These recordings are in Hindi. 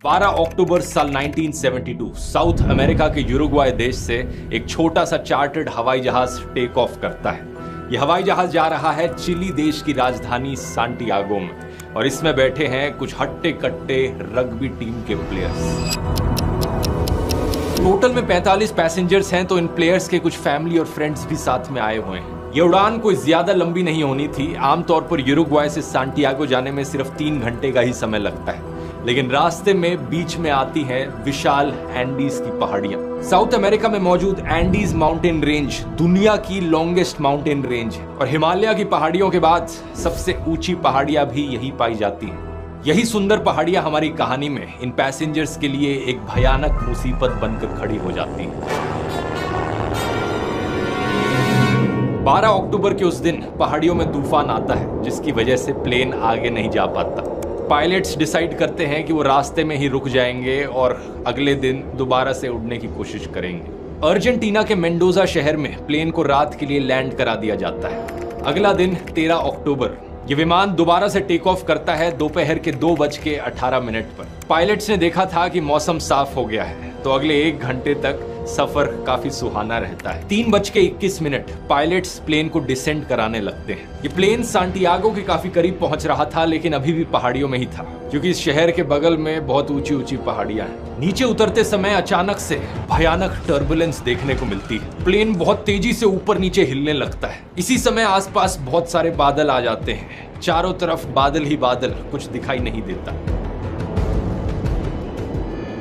12 अक्टूबर साल 1972 साउथ अमेरिका के यूरुग्वाय देश से एक छोटा सा चार्टर्ड हवाई जहाज टेक ऑफ करता है। यह हवाई जहाज जा रहा है चिली देश की राजधानी सांटियागो में और इसमें बैठे हैं कुछ हट्टे कट्टे रग्बी टीम के प्लेयर्स। टोटल में 45 पैसेंजर्स हैं, तो इन प्लेयर्स के कुछ फैमिली और फ्रेंड्स भी साथ में आए हुए हैं। ये उड़ान कोई ज्यादा लंबी नहीं होनी थी। आमतौर पर यूरुग्वाय से सांटियागो जाने में सिर्फ 3 घंटे का ही समय लगता है, लेकिन रास्ते में बीच में आती हैं विशाल एंडीज की पहाड़ियां। साउथ अमेरिका में मौजूद एंडीज माउंटेन रेंज दुनिया की लॉन्गेस्ट माउंटेन रेंज है और हिमालय की पहाड़ियों के बाद सबसे ऊंची पहाड़ियां भी यही पाई जाती हैं। यही सुंदर पहाड़ियां हमारी कहानी में इन पैसेंजर्स के लिए एक भयानक मुसीबत बनकर खड़ी हो जाती हैं। 12 अक्टूबर के उस दिन पहाड़ियों में तूफान आता है, जिसकी वजह से प्लेन आगे नहीं जा पाता। पायलट्स डिसाइड करते हैं कि वो रास्ते में ही रुक जाएंगे और अगले दिन दोबारा से उड़ने की कोशिश करेंगे। अर्जेंटीना के मेंडोजा शहर में प्लेन को रात के लिए लैंड करा दिया जाता है। अगला दिन 13 अक्टूबर ये विमान दोबारा से टेक ऑफ करता है दोपहर के 2:18 पर। पायलट्स ने देखा था कि मौसम साफ हो गया है, तो अगले 1 घंटे तक सफर काफी सुहाना रहता है। 3:21 पायलट्स प्लेन को डिसेंड कराने लगते हैं। ये प्लेन सांटियागो के काफी करीब पहुंच रहा था, लेकिन अभी भी पहाड़ियों में ही था, क्योंकि इस शहर के बगल में बहुत ऊंची ऊंची पहाड़ियां हैं। नीचे उतरते समय अचानक से भयानक टर्बुलेंस देखने को मिलती है। प्लेन बहुत तेजी से ऊपर नीचे हिलने लगता है। इसी समय आसपास बहुत सारे बादल आ जाते हैं। चारों तरफ बादल ही बादल, कुछ दिखाई नहीं देता।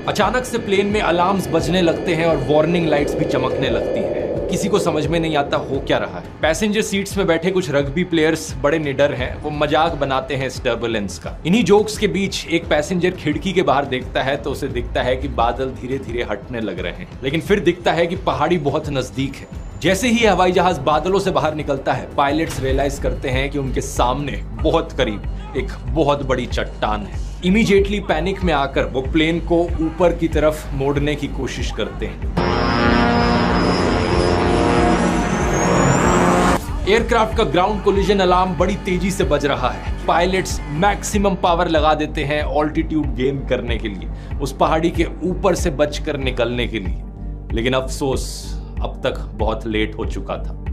अचानक से प्लेन में अलार्म्स बजने लगते हैं और वार्निंग लाइट्स भी चमकने लगती हैं। किसी को समझ में नहीं आता हो क्या रहा है। पैसेंजर सीट्स में बैठे कुछ रग्बी प्लेयर्स बड़े निडर हैं। वो मजाक बनाते हैं इस टर्बुलेंस का। इन्हीं जोक्स के बीच एक पैसेंजर खिड़की के बाहर देखता है, तो उसे दिखता है कि बादल धीरे धीरे हटने लग रहे हैं, लेकिन फिर दिखता है कि पहाड़ी बहुत नजदीक है। जैसे ही हवाई जहाज बादलों से बाहर निकलता है, पायलट्स रियलाइज करते हैं कि उनके सामने बहुत करीब एक बहुत बड़ी चट्टान है। इमीडिएटली पैनिक में आकर वो प्लेन को ऊपर की तरफ मोड़ने की कोशिश करते हैं। एयरक्राफ्ट का ग्राउंड कोलिजन अलार्म बड़ी तेजी से बज रहा है। पायलट्स मैक्सिमम पावर लगा देते हैं ऑल्टीट्यूड गेन करने के लिए, उस पहाड़ी के ऊपर से बचकर निकलने के लिए, लेकिन अफसोस अब तक बहुत लेट हो चुका था।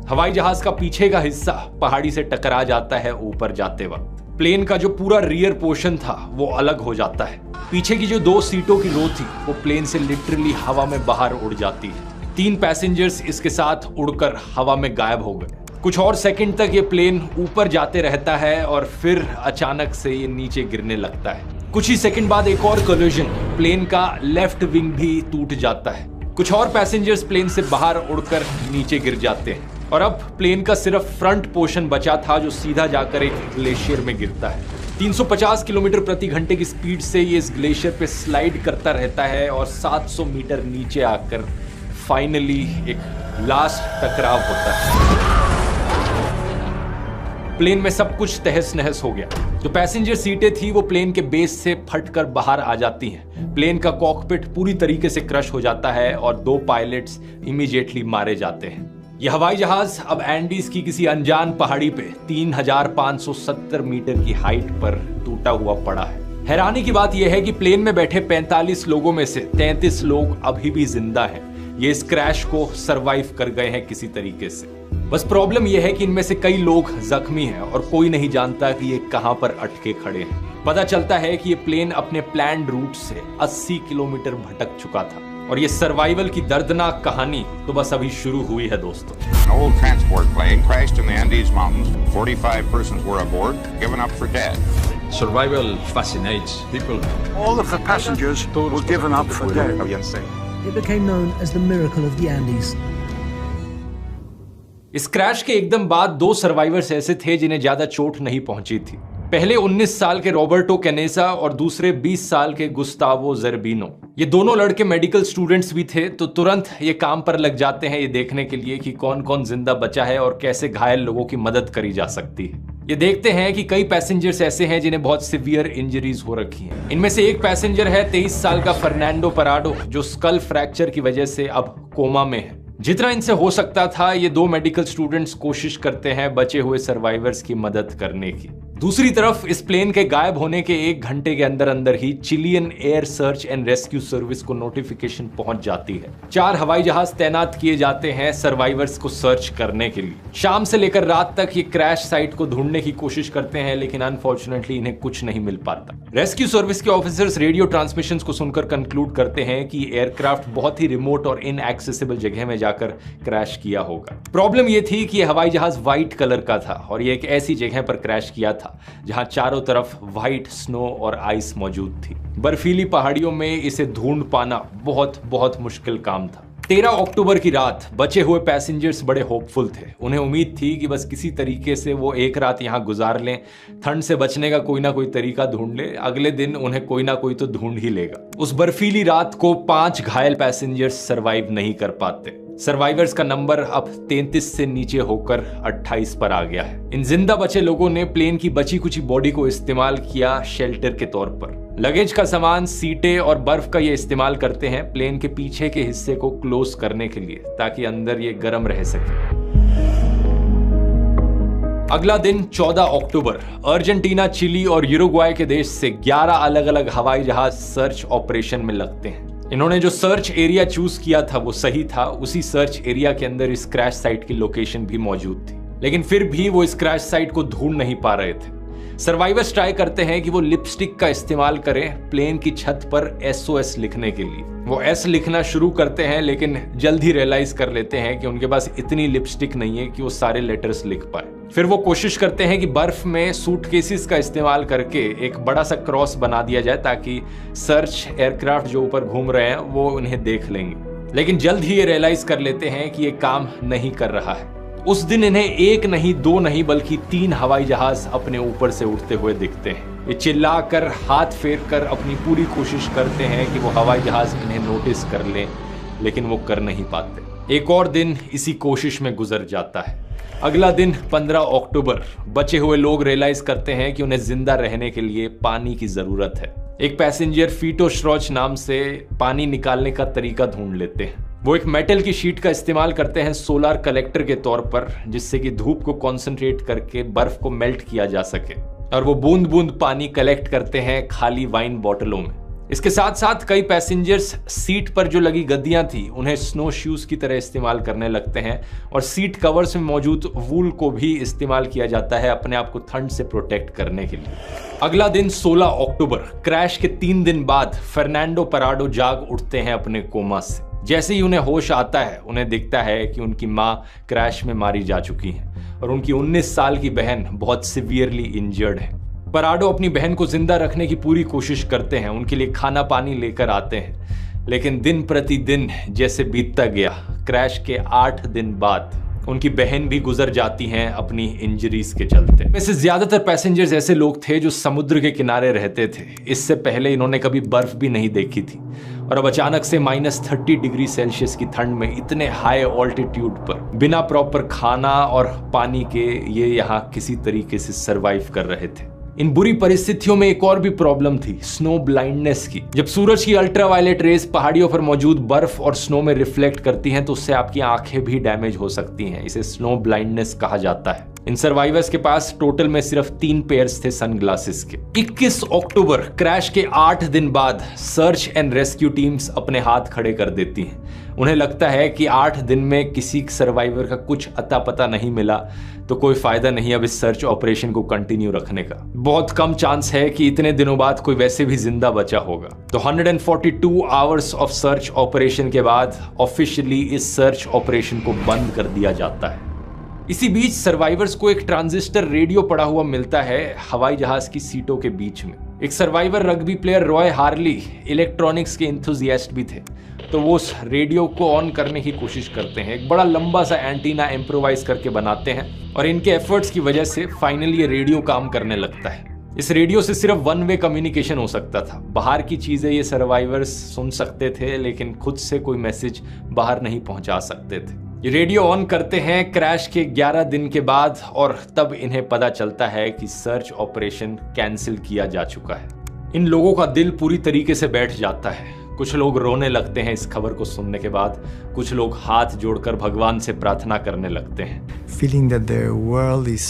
हवाई जहाज का पीछे का हिस्सा पहाड़ी से टकरा जाता है ऊपर जाते वक्त। प्लेन का जो पूरा रियर पोर्शन था वो अलग हो जाता है। पीछे की जो 2 सीटों की रो थी वो प्लेन से लिटरली हवा में बाहर उड़ जाती है। 3 पैसेंजर्स इसके साथ उड़कर हवा में गायब हो गए। कुछ और सेकंड तक ये प्लेन ऊपर जाते रहता है और फिर अचानक से ये नीचे गिरने लगता है। कुछ ही सेकंड बाद एक और कोलिजन, प्लेन का लेफ्ट विंग भी टूट जाता है। कुछ और पैसेंजर्स प्लेन से बाहर उड़कर नीचे गिर जाते हैं और अब प्लेन का सिर्फ फ्रंट पोर्शन बचा था, जो सीधा जाकर एक ग्लेशियर में गिरता है। 350 किलोमीटर प्रति घंटे की स्पीड से ये इस ग्लेशियर पे स्लाइड करता रहता है और 700 मीटर नीचे आकर फाइनली एक लास्ट टकराव होता है। प्लेन में सब कुछ तहस नहस हो गया। जो पैसेंजर सीटें थी वो प्लेन के बेस से फटकर बाहर आ जाती हैं। प्लेन का कॉकपिट पूरी तरीके से क्रश हो जाता है और 2 पायलट्स इमीडिएटली मारे जाते हैं। यह हवाई जहाज अब एंडीज की किसी अनजान पहाड़ी पे 3570 मीटर की हाइट पर टूटा हुआ पड़ा है। हैरानी की बात यह है कि प्लेन में बैठे 45 लोगों में से 33 लोग अभी भी जिंदा हैं। ये इस क्रैश को सरवाइव कर गए हैं किसी तरीके से। बस प्रॉब्लम यह है कि इनमें से कई लोग जख्मी हैं और कोई नहीं जानता कि ये कहां पर अटके खड़े हैं। पता चलता है कि ये प्लेन अपने प्लान्ड रूट से 80 किलोमीटर भटक चुका था और ये सर्वाइवल की दर्दनाक कहानी तो बस अभी शुरू हुई है दोस्तों। An old transport plane crashed in the Andes Mountains. 45 persons were aboard, given up for dead. Survival fascinates people. All of the passengers were given up for dead. It became known as the miracle of the Andes. इस क्रैश के एकदम बाद 2 सर्वाइवर्स ऐसे थे जिन्हें ज्यादा चोट नहीं पहुंची थी। पहले 19 साल के रॉबर्टो कैनेसा और दूसरे 20 साल के गुस्तावो ज़ेर्बिनो। ये दोनों लड़के मेडिकल स्टूडेंट्स भी थे, तो तुरंत ये काम पर लग जाते हैं ये देखने के लिए कि कौन कौन जिंदा बचा है और कैसे घायल लोगों की मदद करी जा सकती है। ये देखते हैं कि कई पैसेंजर्स ऐसे हैं जिन्हें बहुत सिवियर इंजरीज हो रखी हैं। इनमें से एक पैसेंजर है 23 साल का फर्नांडो पराडो, जो स्कल फ्रैक्चर की वजह से अब कोमा में है। जितना इनसे हो सकता था ये 2 मेडिकल स्टूडेंट्स कोशिश करते हैं बचे हुए सर्वाइवर्स की मदद करने की। दूसरी तरफ इस प्लेन के गायब होने के 1 घंटे के अंदर अंदर ही Chilean air search and rescue service को नोटिफिकेशन पहुंच जाती है। 4 हवाई जहाज तैनात किए जाते हैं सर्वाइवर्स को सर्च करने के लिए। शाम से लेकर रात तक ये क्रैश साइट को ढूंढने की कोशिश करते हैं, लेकिन अनफॉर्चुनेटली इन्हें कुछ नहीं मिल पाता। रेस्क्यू सर्विस के ऑफिसर्स रेडियो ट्रांसमिशंस को सुनकर कंक्लूड करते हैं कि एयरक्राफ्ट बहुत ही रिमोट और इनएक्सेसिबल जगह में जाकर क्रैश किया होगा। प्रॉब्लम यह थी कि यह हवाई जहाज व्हाइट कलर का था और यह एक ऐसी जगह पर क्रैश किया था जहां चारों तरफ व्हाइट स्नो और आइस मौजूद थी। बर्फीली पहाड़ियों में इसे ढूंढ पाना बहुत मुश्किल काम था। 13 अक्टूबर की रात बचे हुए पैसेंजर्स बड़े होपफुल थे। उन्हें उम्मीद थी कि बस किसी तरीके से वो एक रात यहां गुजार लें, ठंड से बचने का कोई ना कोई तरीका ढूंढ ले, अगले दिन उन्हें कोई ना कोई तो ढूंढ ही लेगा। उस बर्फीली रात को 5 घायल पैसेंजर्स सरवाइव नहीं कर पाते। सर्वाइवर्स का नंबर अब 33 से नीचे होकर 28 पर आ गया है। इन जिंदा बचे लोगों ने प्लेन की बची कुची बॉडी को इस्तेमाल किया शेल्टर के तौर पर। लगेज का सामान, सीटें और बर्फ का ये इस्तेमाल करते हैं प्लेन के पीछे के हिस्से को क्लोज करने के लिए, ताकि अंदर ये गर्म रह सके। अगला दिन 14 अक्टूबर अर्जेंटीना, चिली और यूरुग्वाय के देश से 11 अलग अलग हवाई जहाज सर्च ऑपरेशन में लगते हैं। इन्होंने जो सर्च एरिया चूज किया था वो सही था। उसी सर्च एरिया के अंदर इस क्रैश साइट की लोकेशन भी मौजूद थी, लेकिन फिर भी वो इस क्रैश साइट को ढूंढ नहीं पा रहे थे। सर्वाइवर्स ट्राई करते हैं कि वो लिपस्टिक का इस्तेमाल करें प्लेन की छत पर SOS लिखने के लिए। वो S लिखना शुरू करते हैं, लेकिन जल्द ही रियलाइज कर लेते हैं कि उनके पास इतनी लिपस्टिक नहीं है कि वो सारे लेटर्स लिख पाए। फिर वो कोशिश करते हैं कि बर्फ में सूटकेसेस का इस्तेमाल करके एक बड़ा सा क्रॉस बना दिया जाए, ताकि सर्च एयरक्राफ्ट जो ऊपर घूम रहे हैं वो उन्हें देख लेंगे। लेकिन जल्द ही ये रियलाइज कर लेते हैं कि ये काम नहीं कर रहा है। उस दिन इन्हें 1 नहीं, 2 नहीं, बल्कि 3 हवाई जहाज अपने ऊपर से उड़ते हुए दिखते हैं। ये चिल्लाकर, हाथ फेर कर अपनी पूरी कोशिश करते हैं कि वो हवाई जहाज इन्हें नोटिस कर लें, लेकिन वो कर नहीं पाते। एक और दिन इसी कोशिश में गुजर जाता है। अगला दिन 15 अक्टूबर बचे हुए लोग रियलाइज करते हैं कि उन्हें जिंदा रहने के लिए पानी की जरूरत है। एक पैसेंजर फीटो श्रोच नाम से पानी निकालने का तरीका ढूंढ लेते हैं। वो एक मेटल की शीट का इस्तेमाल करते हैं सोलर कलेक्टर के तौर पर, जिससे कि धूप को कॉन्सेंट्रेट करके बर्फ को मेल्ट किया जा सके, और वो बूंद बूंद पानी कलेक्ट करते हैं खाली वाइन बोतलों में। इसके साथ साथ कई पैसेंजर्स सीट पर जो लगी गद्दियां थी उन्हें स्नो शूज की तरह इस्तेमाल करने लगते हैं, और सीट कवर्स में मौजूद वूल को भी इस्तेमाल किया जाता है अपने आप को ठंड से प्रोटेक्ट करने के लिए। अगला दिन 16 अक्टूबर क्रैश के 3 दिन बाद फर्नांडो पराडो जाग उठते हैं अपने कोमा से। जैसे ही उन्हें होश आता है, उन्हें दिखता है कि उनकी मां क्रैश में मारी जा चुकी हैं और उनकी 19 साल की बहन बहुत सिवियरली इंजर्ड है। पराडो अपनी बहन को जिंदा रखने की पूरी कोशिश करते हैं, उनके लिए खाना पानी लेकर आते हैं, लेकिन दिन प्रतिदिन जैसे बीतता गया, क्रैश के 8 दिन बाद उनकी बहन भी गुजर जाती हैं अपनी इंजरीज के चलते। वैसे ज्यादातर पैसेंजर्स ऐसे लोग थे जो समुद्र के किनारे रहते थे। इससे पहले इन्होंने कभी बर्फ भी नहीं देखी थी, और अब अचानक से -30 डिग्री सेल्सियस की ठंड में इतने हाई ऑल्टीट्यूड पर बिना प्रॉपर खाना और पानी के ये यहाँ किसी तरीके से सरवाइव कर रहे थे। इन बुरी परिस्थितियों में एक और भी प्रॉब्लम थी, स्नो ब्लाइंडनेस की। जब सूरज की अल्ट्रावायलेट रेज पहाड़ियों पर मौजूद बर्फ और स्नो में रिफ्लेक्ट करती हैं तो उससे आपकी आंखें भी डैमेज हो सकती हैं। इसे स्नो ब्लाइंडनेस कहा जाता है। इन सर्वाइवर्स के पास टोटल में सिर्फ 3 पेयर्स थे सनग्लासेस के। 21 अक्टूबर क्रैश के 8 दिन बाद सर्च एंड रेस्क्यू टीम्स अपने हाथ खड़े कर देती हैं। उन्हें लगता है कि 8 दिन में किसी सर्वाइवर का कुछ अता पता नहीं मिला तो कोई फायदा नहीं अब इस सर्च ऑपरेशन को कंटिन्यू रखने का। बहुत कम चांस है कि इतने दिनों बाद कोई वैसे भी जिंदा बचा होगा। तो 142 आवर्स ऑफ सर्च ऑपरेशन के बाद ऑफिशियली इस सर्च ऑपरेशन को बंद कर दिया जाता है। इसी बीच सर्वाइवर्स को एक ट्रांजिस्टर रेडियो पड़ा हुआ मिलता है हवाई जहाज की सीटों के बीच में। एक survivor rugby player Roy Harley electronics के इंथुजियास्ट भी थे, तो वो उस रेडियो को ऑन करने की कोशिश करते हैं। एक बड़ा लंबा सा एंटीना इम्प्रोवाइज करके बनाते हैं, और इनके एफर्ट्स की वजह से फाइनली ये रेडियो काम करने लगता है। इस रेडियो से सिर्फ 1 वे कम्युनिकेशन हो सकता था। बाहर की चीजें ये सर्वाइवर्स सुन सकते थे, लेकिन खुद से कोई मैसेज बाहर नहीं पहुंचा सकते थे। ये रेडियो ऑन करते हैं क्रैश के 11 दिन के बाद, और तब इन्हें पता चलता है कि सर्च ऑपरेशन कैंसिल किया जा चुका है। इन लोगों का दिल पूरी तरीके से बैठ जाता है। कुछ लोग रोने लगते हैं इस खबर को सुनने के बाद, कुछ लोग हाथ जोड़कर भगवान से प्रार्थना करने लगते हैं। Feeling that the world is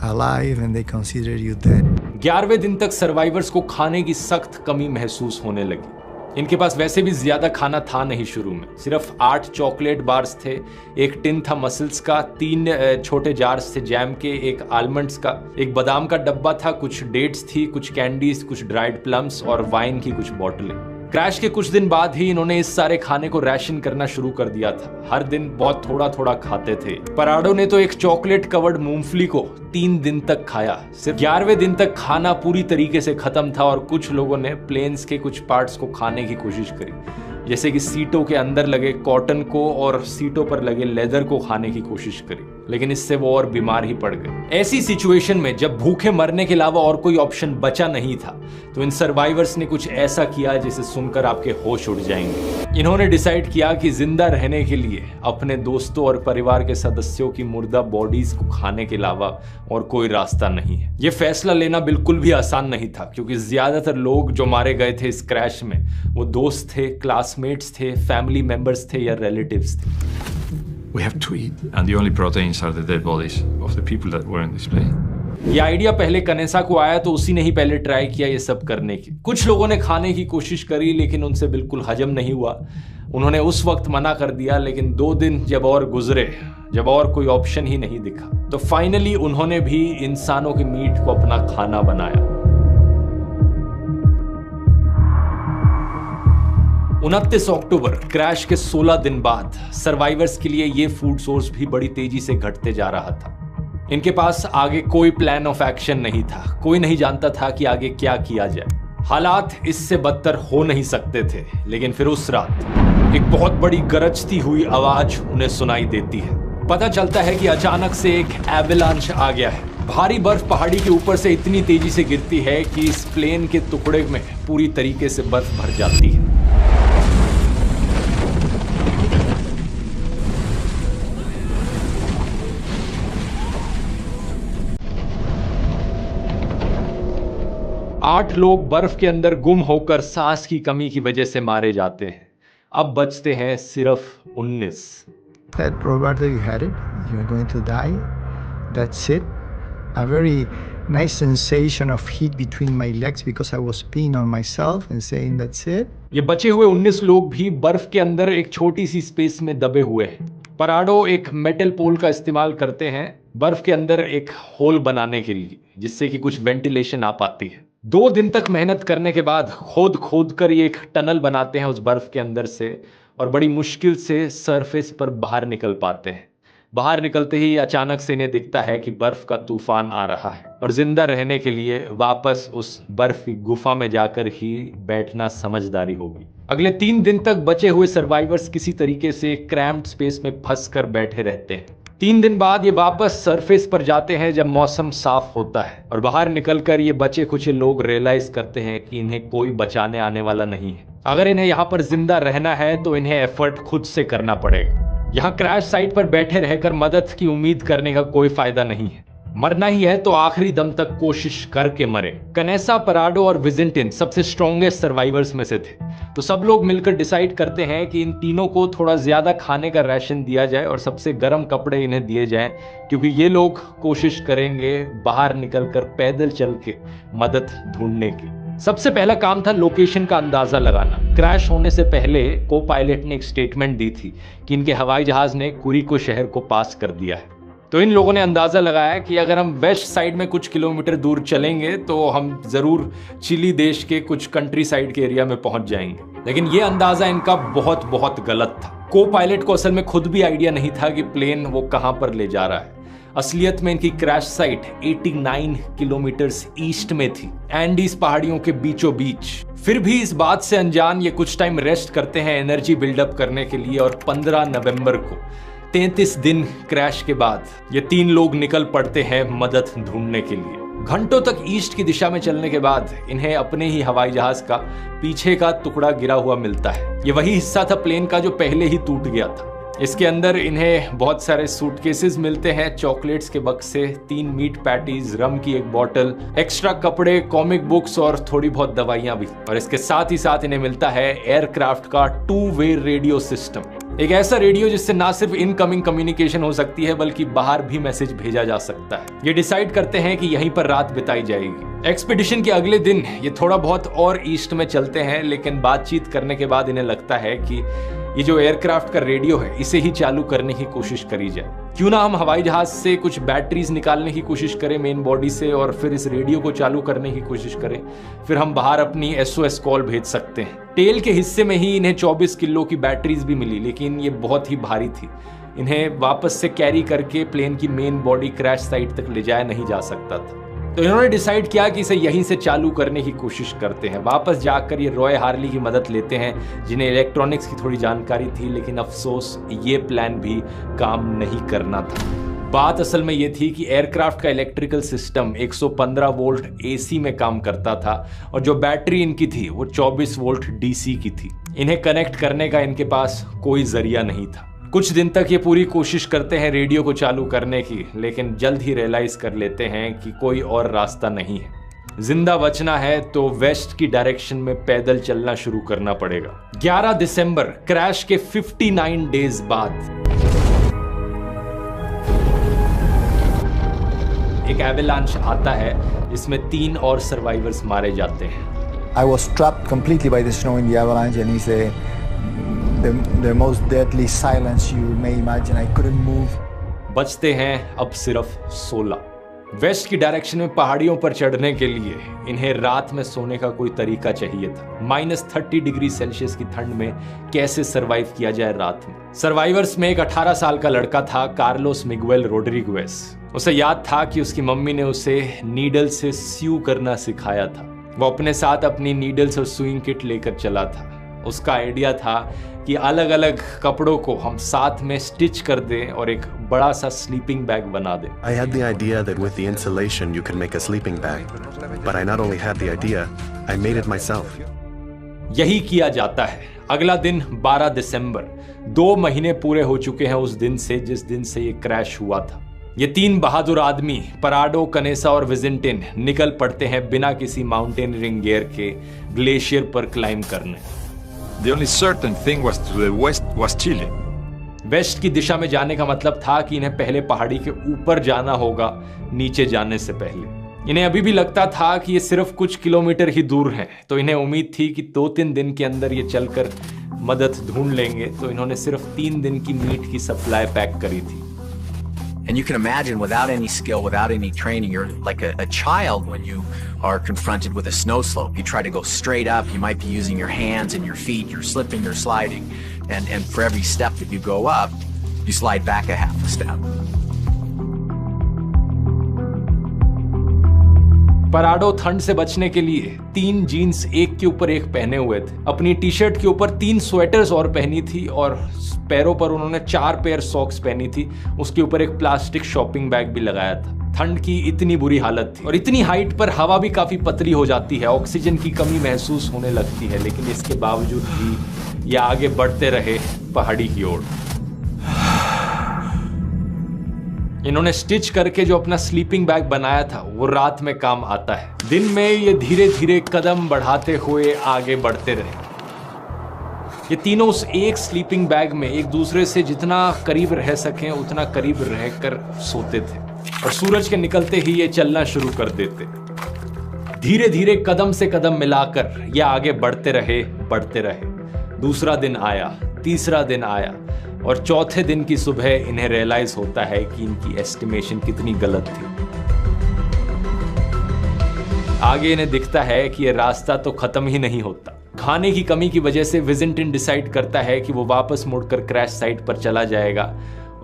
alive and they consider you dead. 11वें दिन तक सर्वाइवर्स को खाने की सख्त कमी महसूस होने लगी। इनके पास वैसे भी ज्यादा खाना था नहीं शुरू में, सिर्फ 8 चॉकलेट बार्स थे, एक टिन था मसल्स का, 3 छोटे जार्स थे जैम के, एक आलमंड्स का, एक बादाम का डब्बा था, कुछ डेट्स थी, कुछ कैंडीज, कुछ ड्राइड प्लम्स और वाइन की कुछ बोतलें। क्रैश के कुछ दिन बाद ही इन्होंने इस सारे खाने को राशन करना शुरू कर दिया था। हर दिन बहुत थोड़ा थोड़ा खाते थे। पराडो ने तो एक चॉकलेट कवर्ड मूंगफली को 3 दिन तक खाया। सिर्फ 11वें दिन तक खाना पूरी तरीके से खत्म था और कुछ लोगों ने प्लेन्स के कुछ पार्ट्स को खाने की कोशिश करी, जैसे कि सीटों के अंदर लगे कॉटन को और सीटों पर लगे लेदर को खाने की कोशिश करी, लेकिन इससे वो और बीमार ही पड़ गए। ऐसी सिचुएशन में जब भूखे मरने के अलावा और कोई ऑप्शन बचा नहीं था, तो इन सर्वाइवर्स ने कुछ ऐसा किया जिसे सुनकर आपके होश उड़ जाएंगे। इन्होंने डिसाइड किया कि जिंदा रहने के लिए अपने दोस्तों और परिवार के सदस्यों की मुर्दा बॉडीज को खाने के अलावा और कोई रास्ता नहीं है। ये फैसला लेना बिल्कुल भी आसान नहीं था, क्योंकि ज्यादातर लोग जो मारे गए थे इस क्रैश में वो दोस्त थे, क्लासमेट्स थे, फैमिली मेंबर्स थे या रिलेटिव्स थे। We have to eat, and the only proteins are the dead bodies of the people that were in this plane. ये आइडिया पहले कनेसा को आया तो उसी ने ही पहले ट्राई किया ये सब करने की। कुछ लोगों ने खाने की कोशिश करी, लेकिन उनसे बिल्कुल हजम नहीं हुआ। उन्होंने उस वक्त मना कर दिया, लेकिन 2 दिन जब और गुजरे, जब और कोई ऑप्शन ही नहीं दिखा, तो फाइनली उन्होंने भी इंसानों के मीट को अपना खाना बनाया। 29 अक्टूबर क्रैश के 16 दिन बाद सर्वाइवर्स के लिए ये फूड सोर्स भी बड़ी तेजी से घटते जा रहा था। इनके पास आगे कोई प्लान ऑफ एक्शन नहीं था, कोई नहीं जानता था कि आगे क्या किया जाए। हालात इससे बदतर हो नहीं सकते थे, लेकिन फिर उस रात एक बहुत बड़ी गरजती हुई आवाज उन्हें सुनाई देती है। पता चलता है कि अचानक से एक एवलांच आ गया है। भारी बर्फ पहाड़ी के ऊपर से इतनी तेजी से गिरती है कि इस प्लेन के टुकड़े में पूरी तरीके से बर्फ भर जाती है। आठ लोग बर्फ के अंदर गुम होकर सांस की कमी की वजह से मारे जाते हैं। अब बचते हैं सिर्फ 19। That Roberto, you had it. You're going to die. That's it. A very nice sensation of heat between my legs because I was peeing on myself and saying that's it. ये बचे हुए 19 लोग भी बर्फ के अंदर एक छोटी सी स्पेस में दबे हुए हैं। पराडो एक मेटल पोल का इस्तेमाल करते हैं बर्फ के अंदर एक होल बनाने के लिए, जिससे कि कुछ वेंटिलेशन आ पाती है। 2 दिन तक मेहनत करने के बाद खोद कर ये एक टनल बनाते हैं उस बर्फ के अंदर से, और बड़ी मुश्किल से सरफेस पर बाहर निकल पाते हैं। बाहर निकलते ही अचानक से इन्हें दिखता है कि बर्फ का तूफान आ रहा है, और जिंदा रहने के लिए वापस उस बर्फ की गुफा में जाकर ही बैठना समझदारी होगी। अगले 3 दिन तक बचे हुए सर्वाइवर्स किसी तरीके से क्रैम्प्ड स्पेस में फंस कर बैठे रहते हैं। 3 दिन बाद ये वापस सरफेस पर जाते हैं जब मौसम साफ होता है, और बाहर निकलकर ये बचे कुछ लोग रियलाइज करते हैं कि इन्हें कोई बचाने आने वाला नहीं है। अगर इन्हें यहाँ पर जिंदा रहना है तो इन्हें एफर्ट खुद से करना पड़ेगा। यहाँ क्रैश साइट पर बैठे रहकर मदद की उम्मीद करने का कोई फायदा नहीं है। मरना ही है तो आखिरी दम तक कोशिश करके मरे। कनेसा, पराडो और विजिंटिन सबसे स्ट्रॉन्गेस्ट सर्वाइवर्स में से थे, तो सब लोग मिलकर डिसाइड करते हैं कि इन तीनों को थोड़ा ज्यादा खाने का राशन दिया जाए और सबसे गर्म कपड़े इन्हें दिए जाएं, क्योंकि ये लोग कोशिश करेंगे बाहर निकलकर पैदल चल के मदद ढूंढने की। सबसे पहला काम था लोकेशन का अंदाजा लगाना। क्रैश होने से पहले को पायलट ने एक स्टेटमेंट दी थी कि इनके हवाई जहाज ने कुरिको शहर को पास कर दिया है। तो इन लोगों ने अंदाजा लगाया कि अगर हम वेस्ट साइड में कुछ किलोमीटर दूर चलेंगे तो हम जरूर चिली देश के कुछ कंट्री साइड के एरिया में पहुंच जाएंगे। लेकिन ये अंदाजा इनका बहुत गलत था। को पायलट को असल में खुद भी आइडिया नहीं था कि प्लेन वो कहां पर ले जा रहा है। असलियत में इनकी क्रैश साइट 89 किलोमीटर्स ईस्ट में थी, एंडीज पहाड़ियों के बीचों बीच। फिर भी इस बात से अनजान ये कुछ टाइम रेस्ट करते हैं एनर्जी बिल्डअप करने के लिए, और 15 नवंबर को 33 दिन क्रैश के बाद ये 3 लोग निकल पड़ते हैं मदद ढूंढने के लिए। घंटों तक ईस्ट की दिशा में चलने के बाद इन्हें अपने ही हवाई जहाज का पीछे का टुकड़ा गिरा हुआ मिलता है। ये वही हिस्सा था प्लेन का जो पहले ही टूट गया था। इसके अंदर इन्हें बहुत सारे सूटकेसेस मिलते हैं, चॉकलेट्स के बक्से, 3 मीट पैटीज, रम की एक बॉटल, एक्स्ट्रा कपड़े, कॉमिक बुक्स और थोड़ी बहुत दवाइयां भी। और इसके साथ ही साथ इन्हें मिलता है एयरक्राफ्ट का 2 वे रेडियो सिस्टम। एक ऐसा रेडियो जिससे ना सिर्फ इनकमिंग कम्युनिकेशन हो सकती है बल्कि बाहर भी मैसेज भेजा जा सकता है। ये डिसाइड करते हैं कि यहीं पर रात बिताई जाएगी। एक्सपीडिशन के अगले दिन ये थोड़ा बहुत और ईस्ट में चलते हैं, लेकिन बातचीत करने के बाद इन्हें लगता है कि ये जो एयरक्राफ्ट का रेडियो है इसे ही चालू करने की कोशिश करी जाए। क्यों ना हम हवाई जहाज से कुछ बैटरीज निकालने की कोशिश करें मेन बॉडी से और फिर इस रेडियो को चालू करने की कोशिश करें। फिर हम बाहर अपनी SOS कॉल भेज सकते हैं। टेल के हिस्से में ही इन्हें 24 किलो की बैटरीज भी मिली, लेकिन ये बहुत ही भारी थी। इन्हें वापस से कैरी करके प्लेन की मेन बॉडी क्रैश साइट तक ले जाया नहीं जा सकता था। तो इन्होंने डिसाइड किया कि इसे यहीं से चालू करने की कोशिश करते हैं। वापस जाकर ये रॉय हार्ली की मदद लेते हैं जिन्हें इलेक्ट्रॉनिक्स की थोड़ी जानकारी थी, लेकिन अफसोस ये प्लान भी काम नहीं करना था। बात असल में ये थी कि एयरक्राफ्ट का इलेक्ट्रिकल सिस्टम 115 वोल्ट AC में काम करता था और जो बैटरी इनकी थी वो 24 वोल्ट DC की थी। इन्हें कनेक्ट करने का इनके पास कोई जरिया नहीं था। कुछ दिन तक ये पूरी कोशिश करते हैं रेडियो को चालू करने की, लेकिन जल्द ही रियलाइज कर लेते हैं कि कोई और रास्ता नहीं है। जिंदा बचना है तो वेस्ट की डायरेक्शन में पैदल चलना शुरू करना पड़ेगा। 11 दिसंबर क्रैश के 59 डेज बाद एक एवेलांच आता है जिसमें 3 और सर्वाइवर्स मारे जाते हैं। I was trapped completely by the snow in the avalanche, and it's the most deadly silence you may imagine. I couldn't move. बचते हैं अब सिर्फ 16। वेस्ट की डायरेक्शन में पहाड़ियों पर चढ़ने के लिए इन्हें रात में सोने का कोई तरीका चाहिए था। -30 डिग्री सेल्सियस की ठंड में कैसे सरवाइव किया जाए रात में। सर्वाइवर्स में एक 18 साल का लड़का था, कार्लोस मिगुएल रोड्रिगुएज। उसे याद था कि उसकी मम्मी ने उसे नीडल से स्यू करना सिखाया था। वो अपने साथ अपनी नीडल्स और सुइंग किट लेकर चला था। उसका आइडिया था कि अलग अलग कपड़ों को हम साथ में स्टिच कर दें और एक बड़ा सा स्लीपिंग बैग बना दें। I had the idea that with the insulation you could make a sleeping bag, but I not only had the idea, I made it myself. यही किया जाता है। अगला दिन 12 दिसंबर, 2 महीने पूरे हो चुके हैं उस दिन से जिस दिन से ये क्रैश हुआ था। ये 3 बहादुर आदमी पराडो, कनेसा और विजिंटिन निकल पड़ते हैं बिना किसी माउंटेनियरिंग गियर के ग्लेशियर पर क्लाइंब करने। The only certain thing was to the west was Chile. West की दिशा में जाने का मतलब था कि इन्हें पहले पहाड़ी के ऊपर जाना होगा, नीचे जाने से पहले। इन्हें अभी भी लगता था कि ये सिर्फ कुछ किलोमीटर ही दूर है, तो इन्हें उम्मीद थी कि 2-3 दिन के अंदर ये चलकर मदद ढूंढ लेंगे। तो इन्होंने सिर्फ 3 दिन की मीट की सप्लाई पैक करी थी। And you can imagine, without any skill, without any training, you're like a child when you are confronted with a snow slope. You try to go straight up, you might be using your hands and your feet, you're slipping, you're sliding, and for every step that you go up, you slide back a half a step. पराडो ठंड से बचने के लिए 3 जीन्स एक के ऊपर एक पहने हुए थे। अपनी टी-शर्ट के ऊपर 3 स्वेटर्स और पहनी थी और पैरों पर उन्होंने 4 पेयर सॉक्स पहनी थी। उसके ऊपर एक प्लास्टिक शॉपिंग बैग भी लगाया था। ठंड की इतनी बुरी हालत थी और इतनी हाइट पर हवा भी काफी पतली हो जाती है, ऑक्सीजन की कमी महसूस होने लगती है, लेकिन इसके बावजूद भी ये आगे बढ़ते रहे पहाड़ी की ओर। इन्होंने स्टिच करके जो अपना स्लीपिंग बैग बनाया था वो रात में काम आता है। दिन में ये धीरे धीरे कदम बढ़ाते हुए आगे बढ़ते रहे। ये तीनों उस एक स्लीपिंग बैग में एक दूसरे से जितना करीब रह सकें उतना करीब रहकर सोते थे और सूरज के निकलते ही ये चलना शुरू कर देते। धीरे धीरे कदम से कदम मिलाकर ये आगे बढ़ते रहे। दूसरा दिन आया, तीसरा दिन आया और चौथे दिन की सुबह इन्हें रियलाइज होता है कि इनकी एस्टिमेशन कितनी गलत थी। आगे इन्हें दिखता है कि ये रास्ता तो खत्म ही नहीं होता। खाने की कमी की वजह से विजिंटिन डिसाइड करता है कि वो वापस मुड़कर क्रैश साइट पर चला जाएगा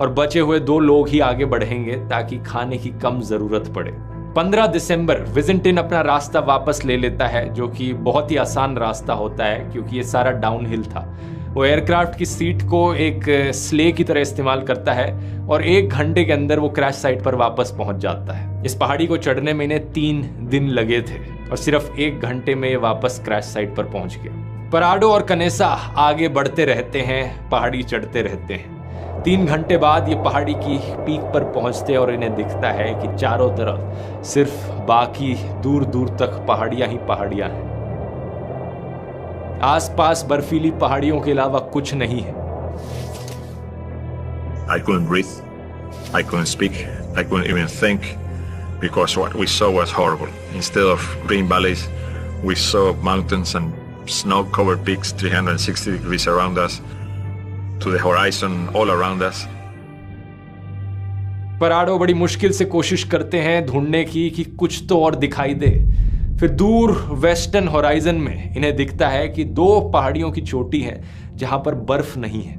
और बचे हुए 2 लोग ही आगे बढ़ेंगे ताकि खाने की कम जरूरत पड़े। 15 दिसंबर विजिंटिन अपना रास्ता वापस ले लेता है, जो कि बहुत ही आसान रास्ता होता है क्योंकि ये सारा डाउनहिल था। वो एयरक्राफ्ट की सीट को एक स्ले की तरह इस्तेमाल करता है और 1 घंटे के अंदर वो क्रैश साइट पर वापस पहुंच जाता है। इस पहाड़ी को चढ़ने में इन्हें 3 दिन लगे थे और सिर्फ 1 घंटे में ये वापस क्रैश साइट पर पहुंच गया। पराडो और कनेसा आगे बढ़ते रहते हैं, पहाड़ी चढ़ते रहते हैं। 3 घंटे बाद ये पहाड़ी की पीक पर पहुंचते और इन्हें दिखता है कि चारों तरफ सिर्फ बाकी दूर दूर तक पहाड़ियां ही पहाड़ियां हैं। आसपास बर्फीली पहाड़ियों के अलावा कुछ नहीं है। I couldn't breathe. I couldn't speak. I couldn't even think because what we saw was horrible. Instead of green valleys, we saw mountains and snow-covered peaks 360 degrees around us, to the horizon all around us. पराडो बड़ी मुश्किल से कोशिश करते हैं ढूंढने की कि कुछ तो और दिखाई दे। फिर दूर वेस्टर्न होराइजन में इन्हें दिखता है कि 2 पहाड़ियों की चोटी है जहां पर बर्फ नहीं है।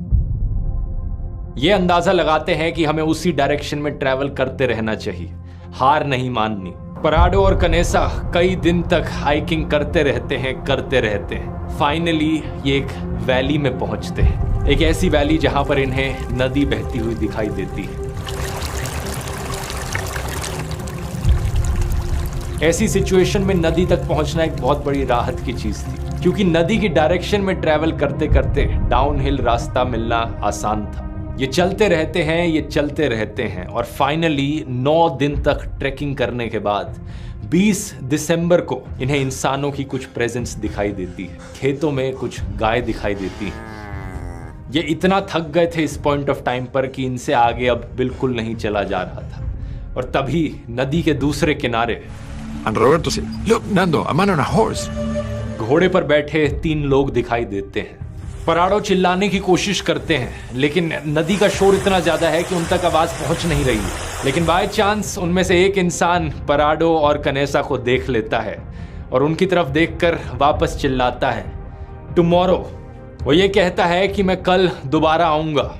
ये अंदाजा लगाते हैं कि हमें उसी डायरेक्शन में ट्रैवल करते रहना चाहिए, हार नहीं माननी। पराडो और कनेसा कई दिन तक हाइकिंग करते रहते हैं। फाइनली ये एक वैली में पहुंचते हैं, एक ऐसी वैली जहां पर इन्हें नदी बहती हुई दिखाई देती है। ऐसी सिचुएशन में नदी तक पहुंचना एक बहुत बड़ी राहत की चीज थी, क्योंकि नदी की डायरेक्शन में ट्रैवल करते करते डाउनहिल रास्ता मिलना आसान था। ये चलते रहते हैं और फाइनली 9 दिन तक ट्रैकिंग करने के बाद 20 दिसंबर को इन्हें इंसानों की कुछ प्रेजेंस दिखाई देती है। खेतों में कुछ गाय दिखाई देती है। ये इतना थक गए थे इस पॉइंट ऑफ टाइम पर कि इनसे आगे अब बिल्कुल नहीं चला जा रहा था। और तभी नदी के दूसरे किनारे And Roberto said, "Look, Nando, a man on a horse." घोड़े पर बैठे 3 लोग दिखाई देते हैं। पराडो चिल्लाने की कोशिश करते हैं, लेकिन नदी का शोर इतना ज्यादा है कि उन तक आवाज पहुंच नहीं रही है। लेकिन बाय चांस उनमें से एक इंसान पराडो और कनेसा को देख लेता है और उनकी तरफ देखकर वापस चिल्लाता है, टुमारो। वो ये कहता है कि मैं कल दोबारा आऊंगा।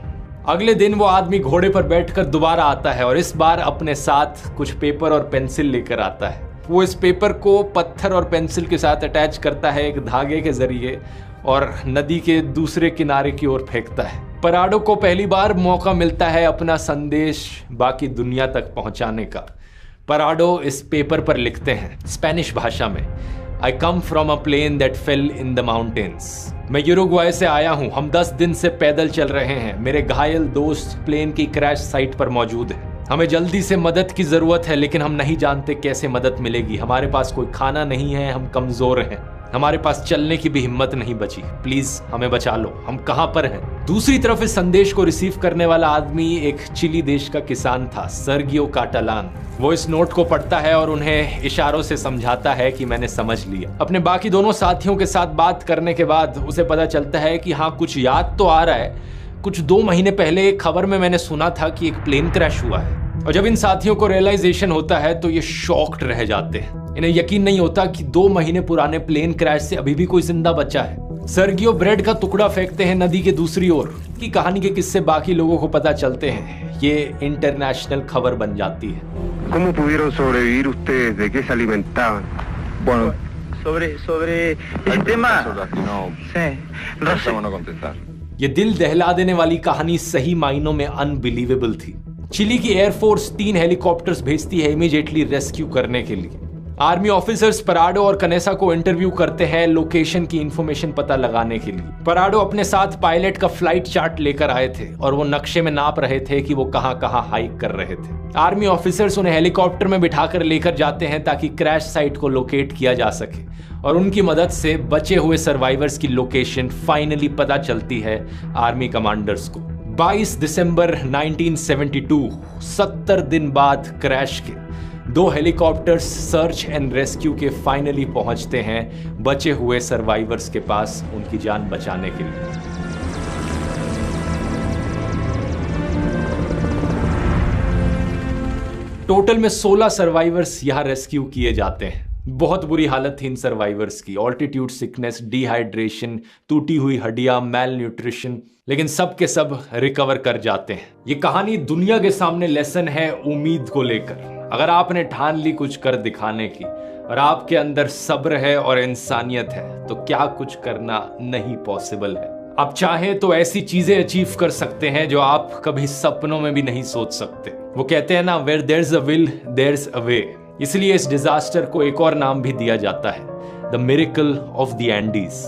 अगले दिन वो आदमी घोड़े पर बैठकर दोबारा आता है और इस बार अपने साथ कुछ पेपर और पेंसिल लेकर आता है। वो इस पेपर को पत्थर और पेंसिल के साथ अटैच करता है एक धागे के जरिए और नदी के दूसरे किनारे की ओर फेंकता है। पराडो को पहली बार मौका मिलता है अपना संदेश बाकी दुनिया तक पहुंचाने का। पराडो इस पेपर पर लिखते हैं स्पेनिश भाषा में, I come from a plane that fell in the mountains. मैं यूरुग्वाई से आया हूं, हम 10 दिन से पैदल चल रहे हैं। मेरे घायल दोस्त प्लेन की क्रैश साइट पर मौजूद है। हमें जल्दी से मदद की जरूरत है, लेकिन हम नहीं जानते कैसे मदद मिलेगी। हमारे पास कोई खाना नहीं है, हम कमजोर हैं, हमारे पास चलने की भी हिम्मत नहीं बची। प्लीज हमें बचा लो, हम कहां पर हैं। दूसरी तरफ इस संदेश को रिसीव करने वाला आदमी एक चिली देश का किसान था, सर्गियो काटालान। वो इस नोट को पढ़ता है और उन्हें इशारों से समझाता है कि मैंने समझ लिया। अपने बाकी दोनों साथियों के साथ बात करने के बाद उसे पता चलता है कि हाँ, कुछ याद तो आ रहा है। कुछ 2 महीने पहले एक खबर में मैंने सुना था कि एक प्लेन क्रैश हुआ है। और जब इन साथियों को रियलाइजेशन होता है तो ये शॉक्ड रह जाते हैं। इन्हें यकीन नहीं होता कि 2 महीने पुराने प्लेन क्रैश से अभी भी कोई जिंदा बचा है। सर्गियो ब्रेड का टुकड़ा फेंकते हैं नदी के दूसरी ओर। की कहानी के किस्से बाकी लोगों को पता चलते हैं। ये इंटरनेशनल खबर बन जाती है। ¿Cómo pudieron sobrevivir ustedes? ¿De qué se alimentaban? Bueno, sobre el tema. ये दिल दहला देने वाली कहानी सही मायनों में अनबिलीवेबल थी। चिली की एयरफोर्स 3 हेलीकॉप्टर्स भेजती है इमीडिएटली रेस्क्यू करने के लिए। आर्मी ऑफिसर्स पराडो और कनेसा को इंटरव्यू करते हैं लोकेशन की इंफॉर्मेशन पता लगाने के लिए। पराडो अपने साथ पायलट का फ्लाइट चार्ट लेकर आए थे और वो नक्शे में नाप रहे थे कि वो कहां कहां हाइक कर रहे थे। आर्मी ऑफिसर्स उन्हें हेलीकॉप्टर में बिठाकर लेकर जाते हैं ताकि क्रैश साइट को लोकेट किया जा सके और उनकी मदद से बचे हुए सर्वाइवर्स की लोकेशन फाइनली पता चलती है आर्मी कमांडर्स को। 22 दिसंबर 1972, 70 दिन बाद क्रैश के 2 हेलीकॉप्टर्स सर्च एंड रेस्क्यू के फाइनली पहुंचते हैं बचे हुए सर्वाइवर्स के पास उनकी जान बचाने के लिए। टोटल में 16 सर्वाइवर्स यहां रेस्क्यू किए जाते हैं। बहुत बुरी हालत थी इन सर्वाइवर्स की, ऑल्टीट्यूड सिकनेस, डिहाइड्रेशन, टूटी हुई हड्डियां, मैल न्यूट्रिशन, लेकिन सब के सब रिकवर कर जाते हैं। ये कहानी दुनिया के सामने लेसन है उम्मीद को लेकर। अगर आपने ठान ली कुछ कर दिखाने की और आपके अंदर सब्र है और इंसानियत है तो क्या कुछ करना नहीं पॉसिबल है। आप चाहें तो ऐसी चीजें अचीव कर सकते हैं जो आप कभी सपनों में भी नहीं सोच सकते। वो कहते हैं ना, where there's a will there's a way. इसलिए इस डिजास्टर को एक और नाम भी दिया जाता है, the miracle of the Andes.